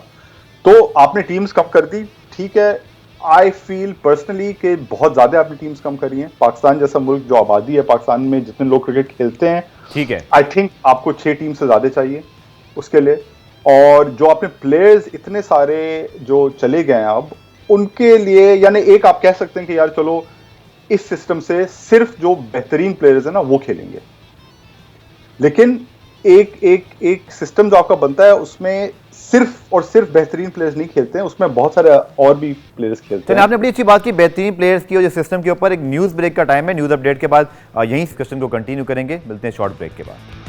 तो आपने टीम्स कम कर दी, ठीक है। आई फील पर्सनली कि बहुत ज्यादा आपने टीम्स कम करी हैं। पाकिस्तान जैसा मुल्क, जो आबादी है पाकिस्तान में, जितने लोग क्रिकेट खेलते हैं, ठीक है, आई थिंक आपको 6 टीम से ज्यादा चाहिए उसके लिए। और जो आपने प्लेयर्स इतने सारे जो चले गए हैं अब, उनके लिए यानी एक आप कह सकते हैं कि यार चलो इस सिस्टम से सिर्फ जो बेहतरीन प्लेयर्स हैं ना वो खेलेंगे, लेकिन एक सिस्टम जो आपका बनता है उसमें सिर्फ और सिर्फ बेहतरीन प्लेयर्स नहीं खेलते हैं, उसमें बहुत सारे और भी प्लेयर्स खेलते हैं। आपने बड़ी अच्छी बात की बेहतरीन प्लेयर्स की और जो सिस्टम के ऊपर। एक न्यूज़ ब्रेक का टाइम है, न्यूज़ अपडेट के बाद यहीं डिस्कशन को कंटिन्यू करेंगे। मिलते हैं शॉर्ट ब्रेक के बाद।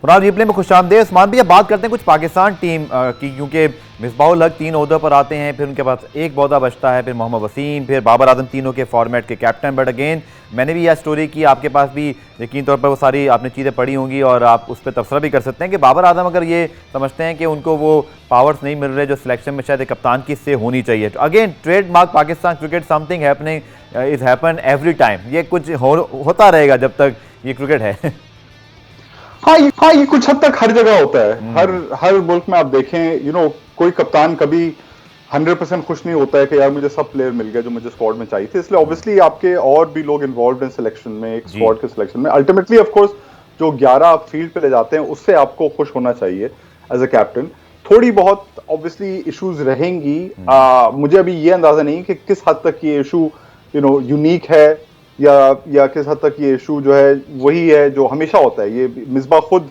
मुराद रिप्ले में खुशामदीद। उस्मान भैया, बात करते हैं कुछ पाकिस्तान टीम की, क्योंकि मिसबाहुल हक 3 ओहदों पर आते हैं, फिर उनके पास एक ओहदा बचता है, फिर मोहम्मद वसीम, फिर बाबर आजम, तीनों के फॉर्मेट के कैप्टन। बट अगेन मैंने भी यह स्टोरी की, आपके पास भी यकीन तौर पर वो सारी आपने चीज़ें पढ़ी होंगी और आप उस पर तबसरा भी कर सकते हैं कि बाबर आजम अगर ये समझते हैं कि उनको वो पावर्स नहीं मिल रहे जो सिलेक्शन में शायद एक कप्तान की इससे होनी चाहिए। तो again trademark Pakistan cricket, something happening is happen every time. ये कुछ होता रहेगा जब तक ये क्रिकेट है। हाँ, ये कुछ हद तक हर जगह होता है। हर मुल्क में आप देखें, कोई कप्तान कभी 100% खुश नहीं होता है कि यार मुझे सब प्लेयर मिल गए जो मुझे स्क्वाड में चाहिए थे। इसलिए ऑब्वियसली आपके और भी लोग इन्वॉल्व इन सिलेक्शन में, एक स्क्वाड के सिलेक्शन में। अल्टीमेटली ऑफ कोर्स जो 11 आप फील्ड पे ले जाते हैं उससे आपको खुश होना चाहिए एज अ कैप्टन। थोड़ी बहुत ऑब्वियसली इश्यूज रहेंगी। मुझे अभी ये अंदाजा नहीं कि किस हद तक ये इशू यूनिक है या किस हद तक ये इशू जो है वही है जो हमेशा होता है। ये मिसबा खुद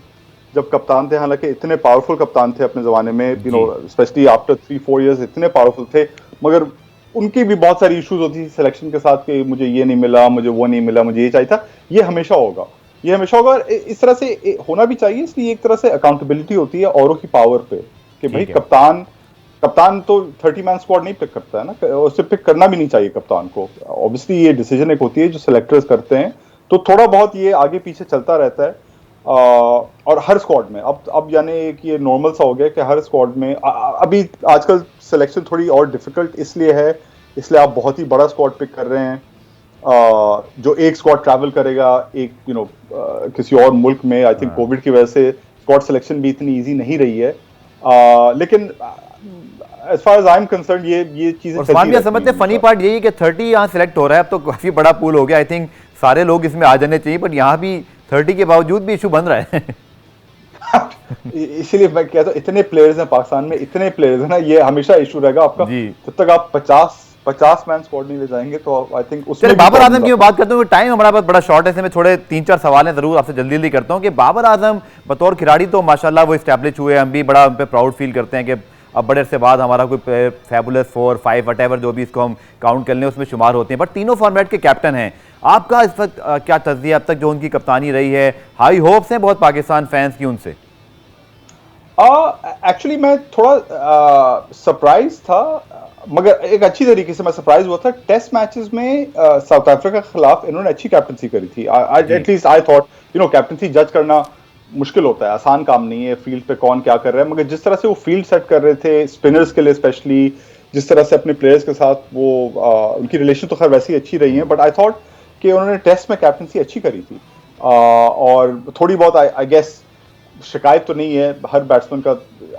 जब कप्तान थे, हालांकि इतने पावरफुल कप्तान थे अपने जमाने में, स्पेशली आफ्टर 3-4 इयर्स इतने पावरफुल थे, मगर उनकी भी बहुत सारी इश्यूज होती थी सिलेक्शन के साथ कि मुझे ये नहीं मिला, मुझे वो नहीं मिला, मुझे ये चाहिए था। ये हमेशा होगा, ये हमेशा होगा। इस तरह से होना भी चाहिए। इसलिए एक तरह से अकाउंटेबिलिटी होती है औरों की पावर पे कि भाई कप्तान तो 30 मैन स्क्वाड नहीं पिक करता है ना, उससे पिक करना भी नहीं चाहिए कप्तान को। ऑब्वियसली ये डिसीजन एक होती है जो सिलेक्टर्स करते हैं, तो थोड़ा बहुत ये आगे पीछे चलता रहता है। और हर स्क्वाड में अब यानी एक ये नॉर्मल सा हो गया कि हर स्क्वाड में अभी आजकल सिलेक्शन थोड़ी और डिफिकल्ट इसलिए है, इसलिए आप बहुत ही बड़ा स्क्वाड पिक कर रहे हैं जो एक स्क्वाड ट्रैवल करेगा एक किसी और मुल्क में। आई थिंक कोविड की वजह से स्क्वाड सिलेक्शन भी इतनी ईजी नहीं रही है, लेकिन as far as I'm concerned ये चीजें उस्मान भैया समझते हैं फनी पार्ट यही है कि 30 यहाँ सिलेक्ट हो रहा है, अब तो काफी बड़ा पूल हो गया। आई थिंक सारे लोग इसमें आ जाने चाहिए, बट यहाँ भी 30 के बावजूद भी इशू बन रहा है। इसीलिए मैं कहता हूँ इतने प्लेयर्स हैं पाकिस्तान में, इतने प्लेयर्स हैं ना, ये हमेशा इशू रहेगा आपका जब तक आप 50 50 मैन स्क्वाड नहीं ले जाएंगे तो आई थिंक उसमें चलिए भी बाबर problem आजम की था। मैं बात करता हूँ, टाइम हमारा पास बड़ा शॉर्ट है, इसमें थोड़े 3-4 सवाल हैं, जरूर आपसे जल्दी जल्दी करता हूँ कि बाबर आजम बतौर खिलाड़ी तो माशाल्लाह वो इस्टेब्लिश हुए, हम भी बड़ा उन पर प्राउड फील करते हैं कि अब बड़े अरसे बाद हमारा कोई फैबुलस 4, 5 वटेवर जो भी इसको हम काउंट कर लें उसमें शुमार होते हैं, बट तीनों फॉर्मेट के कैप्टन हैं। आपका इस वक्त क्या तज्जिया अब तक जो उनकी कप्तानी रही है? हाई होप्स हैं बहुत पाकिस्तान फैंस की उनसे। एक्चुअली मैं थोड़ा सरप्राइज था, मगर एक अच्छी तरीके से मैं सरप्राइज हुआ था। टेस्ट मैचेस में साउथ अफ्रीका के खिलाफ इन्होंने अच्छी कैप्टनसी करी थी। एटलीस्ट आई थॉट कैप्टनसी जज करना मुश्किल होता है, आसान काम नहीं है फील्ड पे कौन क्या कर रहा है, मगर जिस तरह से वो फील्ड सेट कर रहे थे स्पिनर्स के लिए स्पेशली, जिस तरह से अपने प्लेयर्स के साथ वो उनकी रिलेशन तो खैर वैसी अच्छी रही है, बट आई थॉट कि उन्होंने टेस्ट में कैप्टनसी अच्छी करी थी। और थोड़ी बहुत आई गेस शिकायत तो नहीं है, हर बैट्समैन का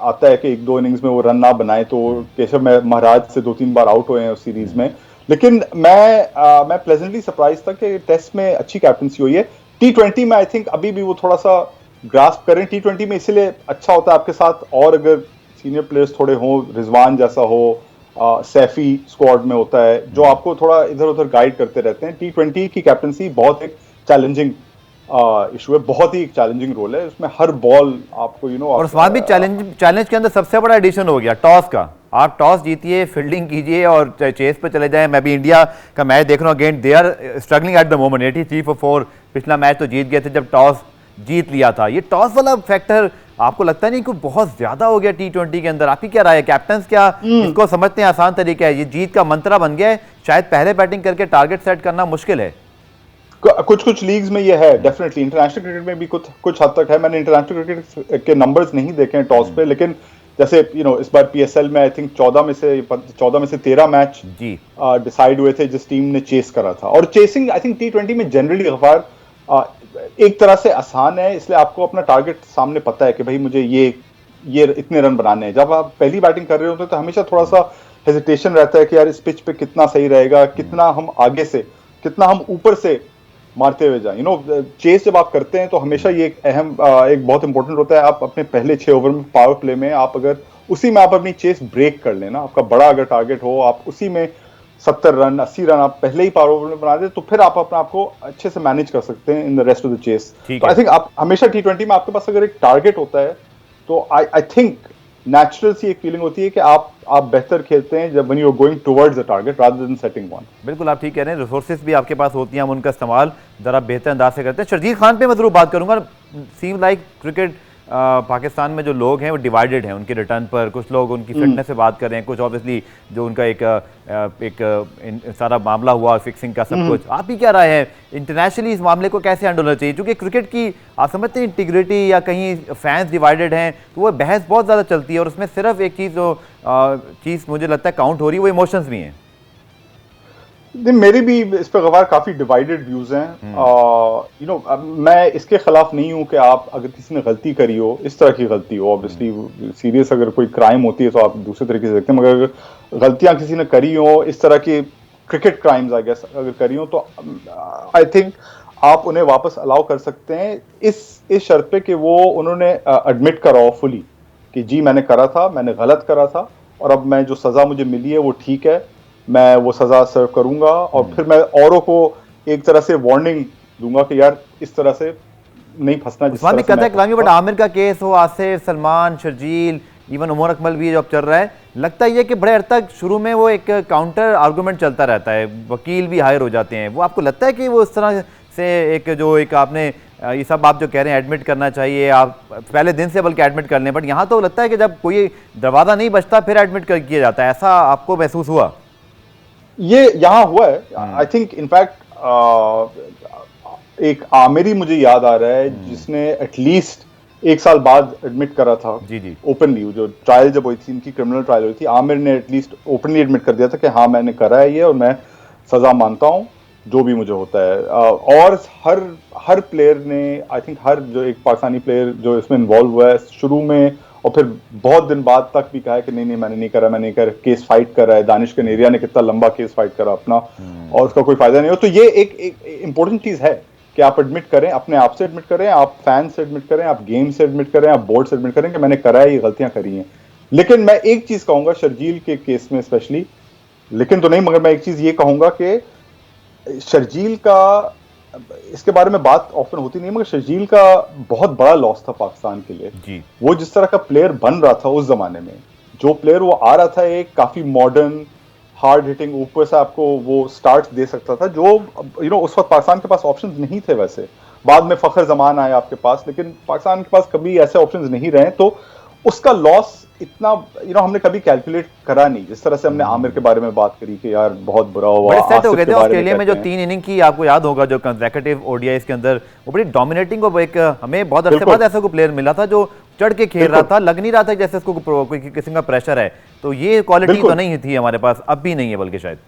आता है कि 1-2 इनिंग्स में वो रन ना बनाए, तो केशव महाराज से 2-3 बार आउट हुए हैं उस सीरीज में। लेकिन मैं प्लेजेंटली सरप्राइज था कि टेस्ट में अच्छी कैप्टनसी हुई है। T20 में आई थिंक अभी भी वो थोड़ा सा ग्रास्प करें। T20 में इसलिए अच्छा होता है आपके साथ और अगर सीनियर प्लेयर्स थोड़े हों, रिजवान जैसा हो, सैफी स्क्वाड में होता है जो आपको थोड़ा इधर उधर गाइड करते रहते हैं। T20 की कैप्टनसी बहुत एक चैलेंजिंग इशू है, बहुत ही चैलेंजिंग रोल है, उसमें हर बॉल आपको और उस्मान भी चैलेंज के अंदर सबसे बड़ा एडिशन हो गया टॉस का। आप टॉस जीतिए, फील्डिंग कीजिए और चेस पे चले जाएं। मैं भी इंडिया का मैच देख रहा हूँ, again they are struggling at the moment. 83 for 4 पिछला मैच तो जीत गए थे जब टॉस जीत लिया था। ये टॉस वाला फैक्टर आपको लगता नहीं कि बहुत ज्यादा हो गया T20 के अंदर? आपकी क्या राय है? कैप्टन क्या इसको समझते हैं आसान तरीका है? ये जीत का मंत्रा बन गया है, शायद पहले बैटिंग करके टारगेट सेट करना मुश्किल है। कुछ लीग्स में ये है डेफिनेटली, इंटरनेशनल क्रिकेट में भी कुछ हद तक है। मैंने इंटरनेशनल क्रिकेट के नंबर्स नहीं देखे हैं टॉस पे, लेकिन जैसे इस बार PSL में आई थिंक 14 में से 13 मैच डिसाइड हुए थे जिस टीम ने चेस करा था। और चेसिंग आई थिंक T20 में जनरली गफार एक तरह से आसान है, इसलिए आपको अपना टारगेट सामने पता है कि भाई मुझे ये इतने रन बनाने हैं। जब आप पहली बैटिंग कर रहे होते हैं तो हमेशा थोड़ा सा हेजिटेशन रहता है कि यार इस पिच पे कितना सही रहेगा, कितना हम आगे से, कितना हम ऊपर से मारते हुए जाए। चेस जब आप करते हैं तो हमेशा ये एक बहुत इंपॉर्टेंट होता है। आप अपने पहले 6 ओवर में पावर प्ले में आप अगर उसी में आप अपनी चेस ब्रेक कर लेना, आपका बड़ा अगर टारगेट हो, आप उसी में 70 रन 80 रन आप पहले ही पावर ओवर में बना दे, तो फिर आप अपने आप को अच्छे से मैनेज कर सकते हैं in the rest of the chase. तो आई थिंक आप हमेशा T20 में आपके पास अगर एक टारगेट होता है तो आई थिंक नेचुरल सी एक फीलिंग होती है कि आप बेहतर खेलते हैं जब when you are going towards the target rather than setting one. बिल्कुल आप ठीक कह रहे हैं, रिसोर्सेज भी आपके पास होती हैं, हम उनका इस्तेमाल जरा बेहतर अंदाज से करते हैं। शर्जील खान पे मैं जरूर बात करूंगा। सीम लाइक क्रिकेट पाकिस्तान में जो लोग हैं वो डिवाइडेड हैं उनके रिटर्न पर। कुछ लोग उनकी फिटनेस से बात कर रहे हैं, कुछ ऑब्वियसली जो उनका एक सारा मामला हुआ फिक्सिंग का सब कुछ। आप ही क्या राय है इंटरनेशनली इस मामले को कैसे हैंडल होना चाहिए? क्योंकि क्रिकेट की आप समझते हैं इंटीग्रिटी या कहीं फैंस डिवाइडेड हैं तो वो बहस बहुत ज़्यादा चलती है और उसमें सिर्फ एक चीज़ मुझे लगता है काउंट हो रही है, वो इमोशंस भी हैं। मेरे भी इस पर गवार काफी डिवाइडेड व्यूज हैं। मैं इसके खिलाफ नहीं हूं कि आप अगर किसी ने गलती करी हो, इस तरह की गलती हो, ऑब्वियसली सीरियस अगर कोई क्राइम होती है तो आप दूसरे तरीके से देखते हैं, मगर गलतियां किसी ने करी हो, इस तरह की क्रिकेट क्राइम्स आई गेस अगर करी हो, तो आई थिंक आप उन्हें वापस अलाउ कर सकते हैं इस शर्त पे कि वो उन्होंने एडमिट करा हो फुली कि जी मैंने करा था, मैंने गलत करा था और अब मैं जो सजा मुझे मिली है वो ठीक है, मैं वो सजा सर्व करूंगा और फिर मैं औरों को एक तरह से वार्निंग दूंगा कि यार इस तरह से नहीं फंसना। जिस तरह से कलामी बट आमिर का केस हो, आसिफ, सलमान, शर्जील, इवन उमर अकमल भी जो चल रहा है, लगता है कि बड़े अर्थ तक शुरू में वो एक काउंटर आर्गूमेंट चलता रहता है, वकील भी हायर हो जाते हैं। वो आपको लगता है कि वो इस तरह से एक आपने ये सब आप जो कह रहे हैं एडमिट करना चाहिए, आप पहले दिन से बल्कि एडमिट कर लें, बट यहाँ तो लगता है कि जब कोई दरवाज़ा नहीं बचता फिर एडमिट किया जाता है, ऐसा आपको महसूस हुआ? ये यहाँ हुआ है आई थिंक। इनफैक्ट एक आमिरी मुझे याद आ रहा है जिसने एटलीस्ट 1 साल बाद एडमिट करा था जी ओपनली। जो ट्रायल जब हुई थी, इनकी क्रिमिनल ट्रायल हुई थी, आमिर ने एटलीस्ट ओपनली एडमिट कर दिया था कि हाँ मैंने करा है ये और मैं सजा मानता हूँ जो भी मुझे होता है। और हर प्लेयर ने आई थिंक, हर जो एक पाकिस्तानी प्लेयर जो इसमें इन्वॉल्व हुआ है शुरू में और फिर बहुत दिन बाद तक भी कहा है कि नहीं मैंने नहीं करा, मैंने नहीं करा, केस फाइट कर रहा है। दानिश कनेरिया ने कितना लंबा केस फाइट करा अपना और उसका कोई फायदा नहीं हो। तो ये एक इंपॉर्टेंट चीज है कि आप एडमिट करें, अपने आप से एडमिट करें, आप फैन से एडमिट करें, आप गेम से एडमिट करें, आप बोर्ड से एडमिट करें कि मैंने करा है, ये गलतियां करी हैं। लेकिन मैं एक चीज कहूंगा शर्जील के केस में स्पेशली लेकिन तो नहीं, मगर मैं एक चीज ये कहूंगा कि शर्जील का, इसके बारे में बात ऑफन होती नहीं, मगर शर्जील का बहुत बड़ा लॉस था पाकिस्तान के लिए। जी वो जिस तरह का प्लेयर बन रहा था उस जमाने में, जो प्लेयर वो आ रहा था, एक काफी मॉडर्न हार्ड हिटिंग, ऊपर से आपको वो स्टार्ट दे सकता था, जो उस वक्त पाकिस्तान के पास ऑप्शंस नहीं थे। वैसे बाद में फखर जमान आया आपके पास, लेकिन पाकिस्तान के पास कभी ऐसे ऑप्शंस नहीं रहे, तो उसका लॉस इतना हमने कभी कैलकुलेट करा नहीं। जिस तरह से हमने आमिर के बारे में बात करी कि यार बहुत बुरा हुआ, बड़े सेट हो आसिफ गए के थे बारे ऑस्ट्रेलिया में जो कहते हैं। 3 इनिंग की, आपको याद होगा, जो कंसेक्यूटिव ओडीआईस के अंदर वो बड़ी डोमिनेटिंग, और एक हमें बहुत अरसे बिल्कुल। बाद ऐसा कोई प्लेयर मिला था जो चढ़ के खेल रहा था, लग नहीं रहा था जैसे उसको कोई किसी का प्रेशर है। तो ये क्वालिटी तो बिल्कुल। नहीं थी हमारे पास, अब भी नहीं है बल्कि शायद।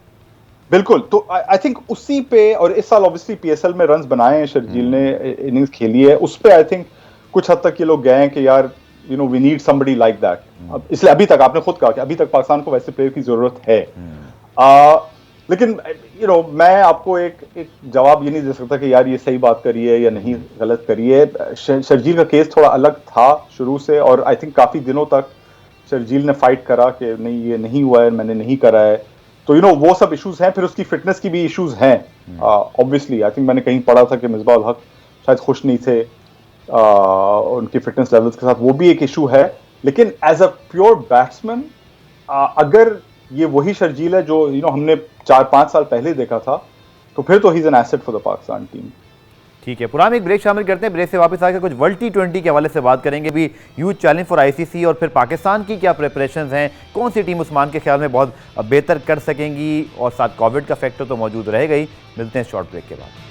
बिल्कुल, तो आई थिंक उसी पे, और इस साल ऑब्वियसली पीएसएल में रन्स बनाए हैं शर्जील ने, इनिंग्स खेली है, उस पे आई थिंक कुछ हद तक ये लोग गए हैं कि यार we need somebody like that. अब इसलिए अभी तक आपने खुद कहा कि अभी तक पाकिस्तान को वैसे प्लेयर की जरूरत है। लेकिन मैं आपको एक जवाब ये नहीं दे सकता कि यार ये सही बात करी है या नहीं गलत करी है। शर्जील का केस थोड़ा अलग था शुरू से, और आई थिंक काफी दिनों तक शर्जील ने फाइट करा कि नहीं ये नहीं हुआ है, मैंने नहीं करा है। तो वो सब इश्यूज हैं, फिर उसकी फिटनेस की भी इश्यूज हैं ऑब्वियसली। आई थिंक मैंने कहीं पढ़ा था कि मिसबाह उल हक शायद खुश नहीं थे उनकी फिटनेस लेवल्स के साथ, वो भी एक इशू है। लेकिन एज अ प्योर बैट्समैन, अगर ये वही शर्जील है जो हमने 4-5 साल पहले देखा था, तो फिर तो he is an asset for the Pakistan team. ठीक है, पुराना एक ब्रेक शामिल करते हैं, ब्रेक से वापस आकर कुछ वर्ल्ड T20 के हवाले से बात करेंगे भी, यूथ चैलेंज फॉर आईसीसी, और फिर पाकिस्तान की क्या प्रिपरेशंस हैं, कौन सी टीम उस्मान के ख्याल में बहुत बेहतर कर सकेंगी, और साथ कोविड का फैक्टर तो मौजूद रहेगा ही। मिलते हैं शॉर्ट ब्रेक के बाद।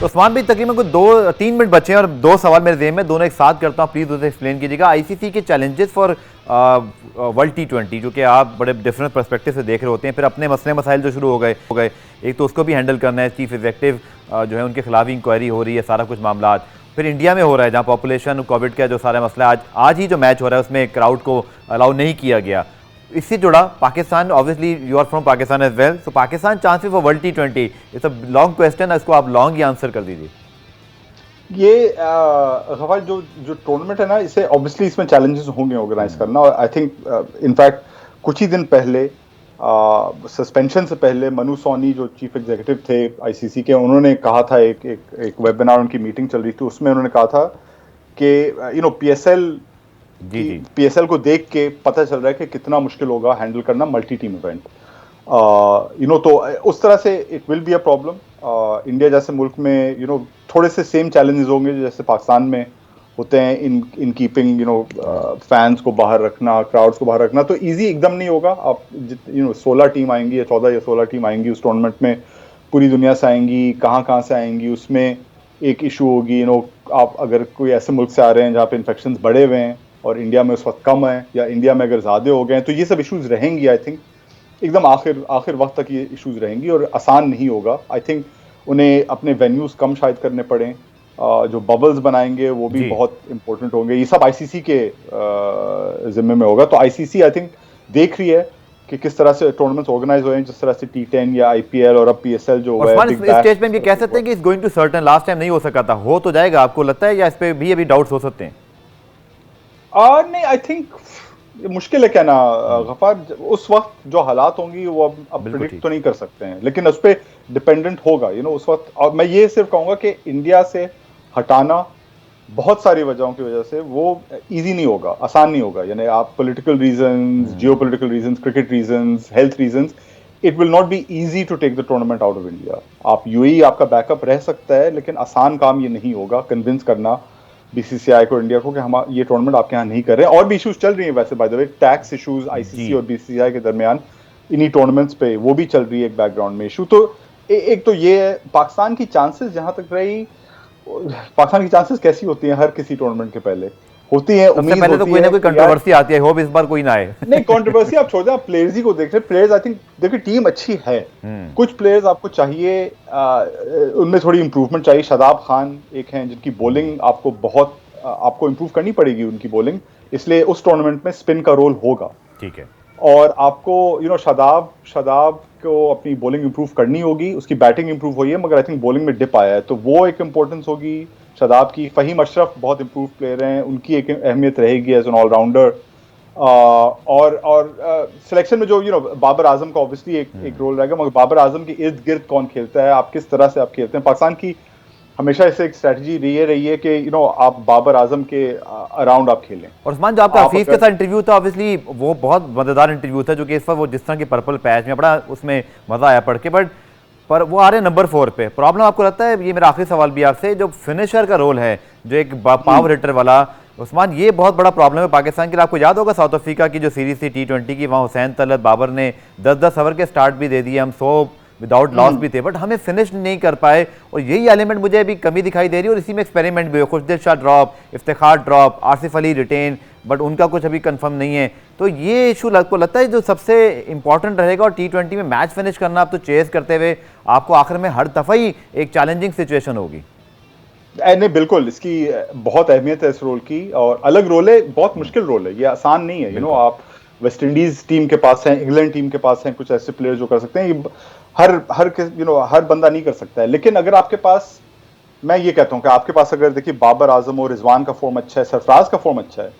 तो उस्मान भाई, तकरीबन कुछ 2-3 मिनट बचे हैं और 2 सवाल मेरे जेहन में, दोनों एक साथ करता हूँ, प्लीज़ उसे एक्सप्लेन कीजिएगा। आईसीसी के चैलेंजेस फॉर वर्ल्ड T20, जो कि आप बड़े डिफरेंट पर्सपेक्टिव से देख रहे होते हैं, फिर अपने मसले मसाइल जो शुरू हो गए, एक तो उसको भी हैंडल करना है, चीफ एग्जीक्यूटिव जो है उनके खिलाफ इंक्वायरी हो रही है, सारा कुछ मामला फिर इंडिया में हो रहा है, जहाँ पॉपुलेशन कोविड का जो सारा मसला, आज ही जो मैच हो रहा है उसमें क्राउड को अलाउ नहीं किया गया। इससे जुड़ा Pakistan, obviously you are from Pakistan as well, so Pakistan chances for world T20, it's a long question, इसको आप लॉन्ग ही आंसर कर दीजिए। ये गफार, जो टूर्नामेंट है ना, इसे ऑब्वियसली इसमें चैलेंजेस होंगे ऑर्गेनाइज करना, और आई थिंक इनफैक्ट कुछ ही दिन पहले, सस्पेंशन से पहले, मनु सोनी जो चीफ एग्जीक्यूटिव थे आईसीसी के, उन्होंने कहा था, एक वेबिनार उनकी मीटिंग चल रही थी, उसमें उन्होंने कहा था कि पीएसएल को देख के पता चल रहा है कि कितना मुश्किल होगा हैंडल करना मल्टी टीम इवेंट। तो उस तरह से it will be a problem. India जैसे मुल्क में थोड़े से सेम चैलेंजेस होंगे जैसे पाकिस्तान में होते हैं, इन कीपिंग फैंस को बाहर रखना, क्राउड्स को बाहर रखना। तो इजी एकदम नहीं होगा। आप 16 टीम आएंगी या 14 या 16 टीम आएंगी उस टूर्नामेंट में, पूरी दुनिया से आएंगी, कहाँ से आएंगी, उसमें एक इशू होगी। आप अगर कोई ऐसे मुल्क से आ रहे हैं जहाँ पे इन्फेक्शन बढ़े हुए हैं और इंडिया में उस वक्त कम है, या इंडिया में अगर ज़्यादा हो गए हैं, तो ये सब इश्यूज रहेंगी। आई थिंक एकदम आखिर वक्त तक ये इश्यूज रहेंगी और आसान नहीं होगा। आई थिंक उन्हें अपने वेन्यूज कम शायद करने पड़े, जो बबल्स बनाएंगे वो भी बहुत इंपॉर्टेंट होंगे। ये सब आईसीसी के जिम्मे में होगा। तो आईसीसी आई थिंक देख रही है कि किस तरह से टूर्नामेंट्स ऑर्गेनाइज हुए हैं, जिस तरह से T10 या आईपीएल और अब पीएसएल जो है। इस स्टेज पे हम ये कह सकते हैं कि it's going to certain, last time नहीं हो सका था, हो तो जाएगा, आपको लगता है, या इस पे भी अभी डाउट्स हो सकते हैं? नहीं, आई थिंक मुश्किल है कहना गफार। उस वक्त जो हालात होंगी वो अब प्रिडिक्ट तो नहीं कर सकते हैं, लेकिन उस पर डिपेंडेंट होगा उस वक्त। और मैं ये सिर्फ कहूंगा कि इंडिया से हटाना बहुत सारी वजहों की वजह से वो इजी नहीं होगा, आसान नहीं होगा। यानी आप political reasons, geopolitical reasons, cricket reasons, health reasons, it will not be easy to take the tournament out of India. आप यूएई आपका बैकअप रह सकता है, लेकिन आसान काम ये नहीं होगा कन्विंस करना बीसीसीआई को, इंडिया को, कि हम ये टूर्नामेंट आपके यहाँ नहीं कर रहे हैं। और भी इश्यूज चल रही हैं वैसे, by the way, tax issues ICC और बीसीसीआई के दरमियान इन्हीं टूर्नामेंट्स पे, वो भी चल रही है एक बैकग्राउंड में इशू। तो एक तो ये है पाकिस्तान की चांसेस, जहां तक रही, पाकिस्तान की चांसेस कैसी होती हैं हर किसी टूर्नामेंट के पहले, होती है, सबसे उम्मीद पहले तो होती कोई ना है कोई कि यार- कंट्रोवर्सी आती है, होप इस बार कोई ना आए। नहीं, कंट्रोवर्सी आप छोड़ दें, आप प्लेयर्स ही को देख रहे हैं। प्लेयर्स आई थिंक देखिए टीम अच्छी है, कुछ प्लेयर्स आपको चाहिए, उनमें थोड़ी इंप्रूवमेंट चाहिए। शादाब खान एक हैं जिनकी बॉलिंग आपको बहुत आपको इंप्रूव करनी पड़ेगी उनकी बॉलिंग, इसलिए उस टूर्नामेंट में स्पिन का रोल होगा। ठीक है। और आपको शादाब को अपनी बॉलिंग इंप्रूव करनी होगी, उसकी बैटिंग इंप्रूव हुई है मगर आई थिंक बॉलिंग में डिप आया है, तो वो एक इंपॉर्टेंस होगी शादाब की। फहीम अशरफ बहुत इंप्रूव प्लेयर हैं, उनकी एक अहमियत रहेगी एज एन ऑलराउंडर। और सिलेक्शन में जो बाबर आजम का ऑब्वियसली एक रोल रहेगा, मगर बाबर आजम के इर्द गिर्द कौन खेलता है, आप किस तरह से आप खेलते हैं। पाकिस्तान की हमेशा ऐसे एक स्ट्रेटजी रही है कि आप बाबर आजम के अराउंड आप खेलें। और उस्मान, जो आपका हफीज के साथ इंटरव्यू था, ऑब्वियसली वो बहुत मजेदार इंटरव्यू था, जो कि इस पर वो जिस तरह की पर्पल पैच में बड़ा उसमें मजा आया पढ़ के, पर वो आ रहे नंबर 4 पे। प्रॉब्लम आपको लगता है, ये मेरा आखिरी सवाल भी आपसे, जो फिनिशर का रोल है, जो एक पावर हिटर वाला, उस्मान, ये बहुत बड़ा प्रॉब्लम है पाकिस्तान के लिए। आपको याद होगा साउथ अफ्रीका की जो सीरीज थी T20 की, वहाँ हुसैन तलत, बाबर ने 10-10 ओवर के स्टार्ट भी दे दिए, हम 100 विदाउट लॉस भी थे, बट हमें फिनिश नहीं कर पाए। और यही एलिमेंट मुझे अभी कमी दिखाई दे रही है, और इसी में एक्सपेरिमेंट भी हुए। Khushdil Shah drop, Iftikhar drop, Asif Ali retain, but उनका कुछ अभी कंफर्म नहीं है। तो ये इशू आपको लगता है जो सबसे इंपॉर्टेंट रहेगा, और T20 में मैच फिनिश करना, आप तो चेस करते हुए आपको आखिर में हर दफ़ा ही एक चैलेंजिंग सिचुएशन होगी। नहीं, बिल्कुल, इसकी बहुत अहमियत है इस रोल की, और अलग रोल है, बहुत मुश्किल रोल है, ये आसान नहीं है। आप वेस्ट इंडीज टीम के पास हैं, इंग्लैंड टीम के पास हैं कुछ ऐसे प्लेयर जो कर सकते हैं, ये हर बंदा नहीं कर सकता है। लेकिन अगर आपके पास, मैं ये कहता हूं कि आपके पास अगर देखिए बाबर आजम और रिजवान का फॉर्म अच्छा है, सरफराज का फॉर्म अच्छा है,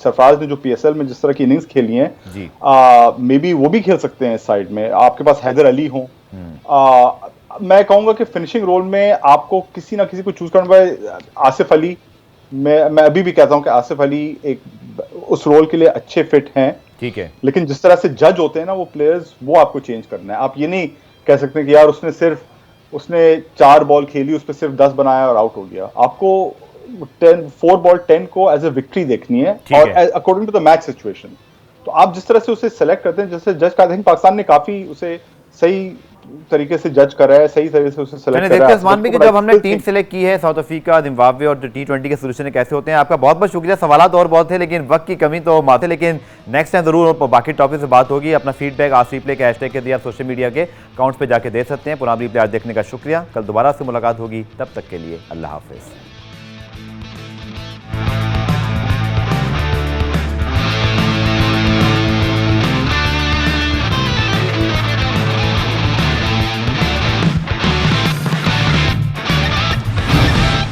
सरफराज ने जो PSL में जिस तरह की इनिंग्स खेली हैं, मे बी वो भी खेल सकते हैं इस साइड में। आपके पास हैदर अली हो, मैं कहूंगा कि फिनिशिंग रोल में आपको किसी ना किसी को चूज करना पड़े। आसिफ अली, मैं अभी भी कहता हूं कि आसिफ अली एक उस रोल के लिए अच्छे फिट हैं, ठीक है। लेकिन जिस तरह से जज होते हैं ना वो प्लेयर्स, वो आपको चेंज करना है। आप ये नहीं कह सकते कि यार उसने 4 बॉल खेली, उस पर सिर्फ 10 बनाया और आउट हो गया। आपको 4 बॉल 10 को एज ए विक्ट्री देखनी है, और according to the match situation. तो आप जिस तरह से उसे सेलेक्ट करते हैं, जैसे जज करते हैं, पाकिस्तान ने काफी उसे सही तरीके से जज करा है, सही तरीके से उसे सेलेक्ट करा है। उस्मान भी कि जब हमने टीम सेलेक्ट की है, साउथ अफ्रीका, जिम्बाब्वे और T20 के सोल्यूशन कैसे होते हैं, आपका बहुत बहुत शुक्रिया। सवालात और बहुत थे, लेकिन वक्त की कमी तो माथे, लेकिन नेक्स्ट टाइम जरूर बाकी टॉपिक से बात होगी। अपना फीडबैक आज रिप्ले के हैशटैग के दिया सोशल मीडिया के अकाउंट्स पे जाके दे सकते हैं। पुराना रिप्ले आज देखने का शुक्रिया। कल दोबारा से मुलाकात होगी, तब तक के लिए अल्लाह हाफिज।